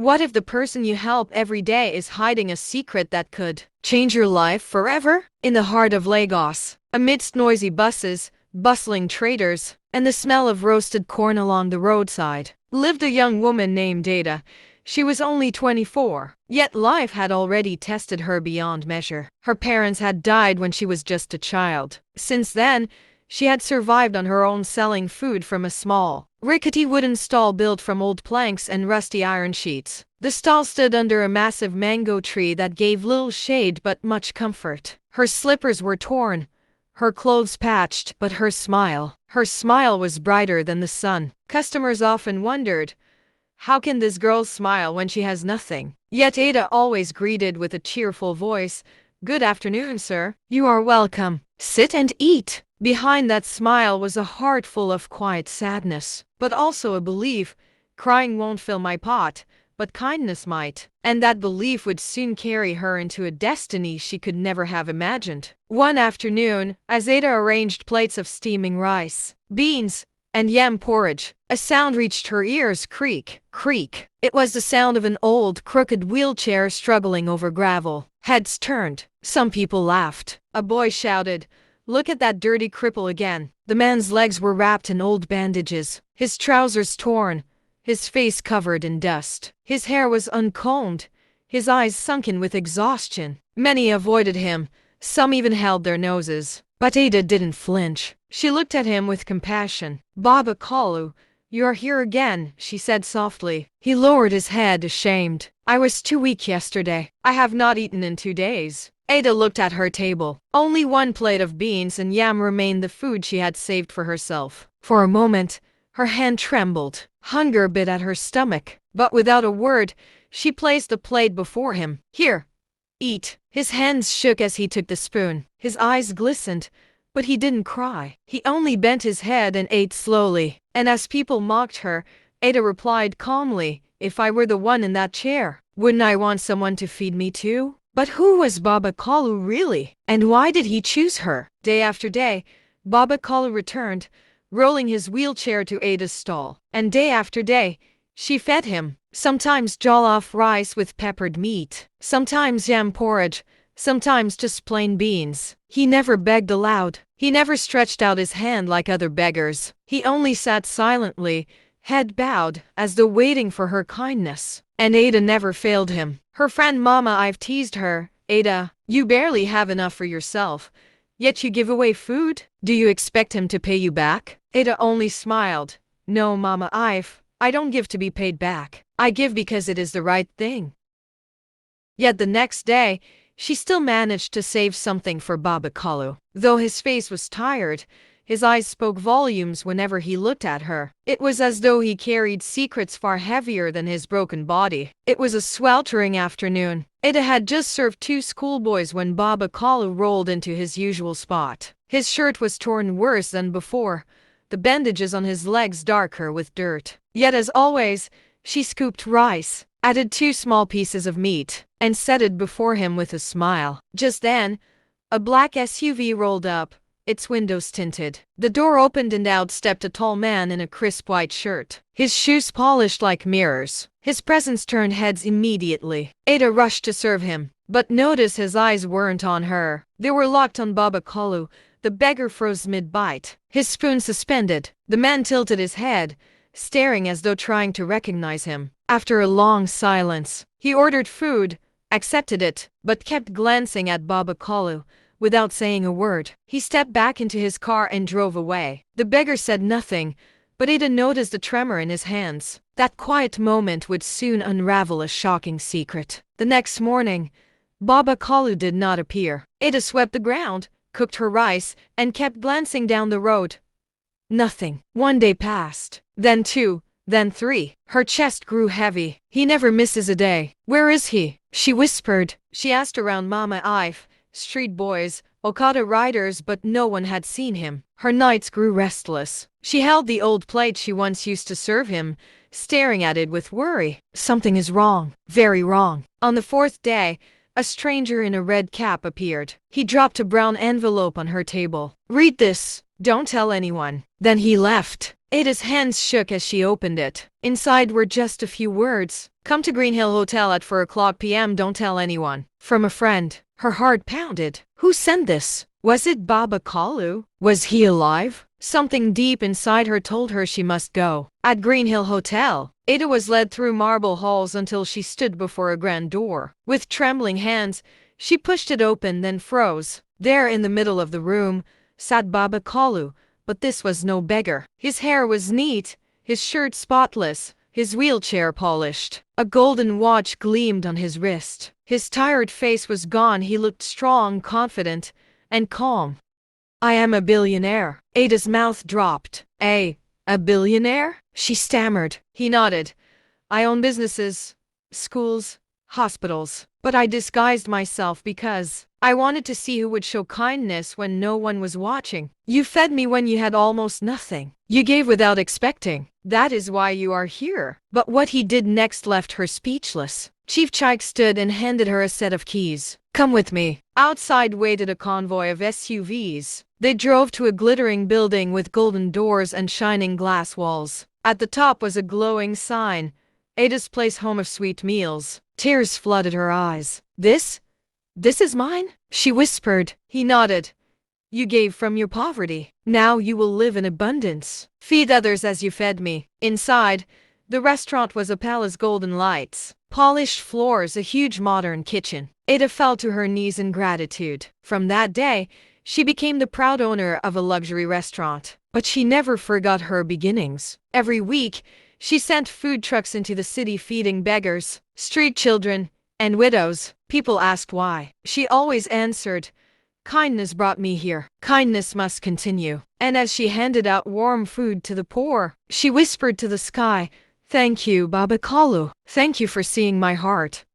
What if the person you help every day is hiding a secret that could change your life forever? In the heart of Lagos, amidst noisy buses, bustling traders, and the smell of roasted corn along the roadside, lived a young woman named Ada. She was only 24, yet life had already tested her beyond measure. Her parents had died when she was just a child. Since then, she had survived on her own, selling food from a small, rickety wooden stall built from old planks and rusty iron sheets. The stall stood under a massive mango tree that gave little shade but much comfort. Her slippers were torn, her clothes patched, but her smile was brighter than the sun. Customers often wondered, how can this girl smile when she has nothing? Yet Ada always greeted with a cheerful voice, "Good afternoon, sir. You are welcome. Sit and eat." Behind that smile was a heart full of quiet sadness, but also a belief: crying won't fill my pot, but kindness might. And that belief would soon carry her into a destiny she could never have imagined. One afternoon, as Ada arranged plates of steaming rice, beans, and yam porridge, a sound reached her ears: creak, creak. It was the sound of an old, crooked wheelchair struggling over gravel. Heads turned. Some people laughed. A boy shouted, "Look at that dirty cripple again." The man's legs were wrapped in old bandages, his trousers torn, his face covered in dust. His hair was uncombed, his eyes sunken with exhaustion. Many avoided him, some even held their noses. But Ada didn't flinch. She looked at him with compassion. "Baba Kalu, you're here again," she said softly. He lowered his head, ashamed. "I was too weak yesterday. I have not eaten in 2 days." Ada looked at her table. Only one plate of beans and yam remained, the food she had saved for herself. For a moment, her hand trembled. Hunger bit at her stomach. But without a word, she placed the plate before him. "Here, eat." His hands shook as he took the spoon. His eyes glistened, but he didn't cry. He only bent his head and ate slowly. And as people mocked her, Ada replied calmly, "If I were the one in that chair, wouldn't I want someone to feed me too?" But who was Baba Kalu really? And why did he choose her? Day after day, Baba Kalu returned, rolling his wheelchair to Ada's stall. And day after day, she fed him. Sometimes jollof rice with peppered meat, sometimes yam porridge, sometimes just plain beans. He never begged aloud. He never stretched out his hand like other beggars. He only sat silently, head bowed, as though waiting for her kindness. And Ada never failed him. Her friend Mama I've teased her, "Ada, you barely have enough for yourself, yet you give away food? Do you expect him to pay you back?" Ada only smiled. "No, Mama I don't give to be paid back. I give because it is the right thing." Yet the next day, she still managed to save something for Baba Kalu. Though his face was tired, his eyes spoke volumes whenever he looked at her. It was as though he carried secrets far heavier than his broken body. It was a sweltering afternoon. Ada had just served 2 schoolboys when Baba Kalu rolled into his usual spot. His shirt was torn worse than before, the bandages on his legs darker with dirt. Yet as always, she scooped rice, added 2 small pieces of meat, and set it before him with a smile. Just then, a black SUV rolled up, its windows tinted. The door opened and out stepped a tall man in a crisp white shirt, his shoes polished like mirrors. His presence turned heads immediately. Ada rushed to serve him, but noticed his eyes weren't on her. They were locked on Baba Kalu. The beggar froze mid-bite, his spoon suspended. The man tilted his head, staring as though trying to recognize him. After a long silence, he ordered food, accepted it, but kept glancing at Baba Kalu. Without saying a word, he stepped back into his car and drove away. The beggar said nothing, but Ada noticed the tremor in his hands. That quiet moment would soon unravel a shocking secret. The next morning, Baba Kalu did not appear. Ada swept the ground, cooked her rice, and kept glancing down the road. Nothing. 1 day passed, then 2, then 3. Her chest grew heavy. "He never misses a day. Where is he?" she whispered. She asked around Mama Ife, street boys, Okada riders, but no one had seen him. Her nights grew restless. She held the old plate she once used to serve him, staring at it with worry. Something is wrong, very wrong. On the 4th day, a stranger in a red cap appeared. He dropped a brown envelope on her table. "Read this. Don't tell anyone." Then he left. Ada's hands shook as she opened it. Inside were just a few words. Come to Green Hill Hotel at 4 p.m. Don't tell anyone. From a friend. Her heart pounded. Who sent this? Was it Baba Kalu? Was he alive? Something deep inside her told her she must go. At Green Hill Hotel, Ada was led through marble halls until she stood before a grand door. With trembling hands, she pushed it open, then froze. There in the middle of the room sat Baba Kalu, but this was no beggar. His hair was neat, his shirt spotless, his wheelchair polished. A golden watch gleamed on his wrist. His tired face was gone. He looked strong, confident, and calm. I am a billionaire. Ada's mouth dropped. A billionaire? She stammered. He nodded. I own businesses, schools, hospitals. But I disguised myself because I wanted to see who would show kindness when no one was watching. You fed me when you had almost nothing. You gave without expecting. That is why you are here. But what he did next left her speechless. Chief Chike stood and handed her a set of keys. Come with me. Outside waited a convoy of SUVs. They drove to a glittering building with golden doors and shining glass walls. At the top was a glowing sign, Ada's Place, home of sweet meals. Tears flooded her eyes. This is mine? She whispered. He nodded. You gave from your poverty. Now you will live in abundance. Feed others as you fed me. Inside, the restaurant was a palace, golden lights, polished floors, a huge modern kitchen. Ada fell to her knees in gratitude. From that day, she became the proud owner of a luxury restaurant. But she never forgot her beginnings. Every week, she sent food trucks into the city feeding beggars, street children, and widows. People asked why. She always answered, kindness brought me here. Kindness must continue. And as she handed out warm food to the poor, she whispered to the sky, thank you, Baba Kalu. Thank you for seeing my heart.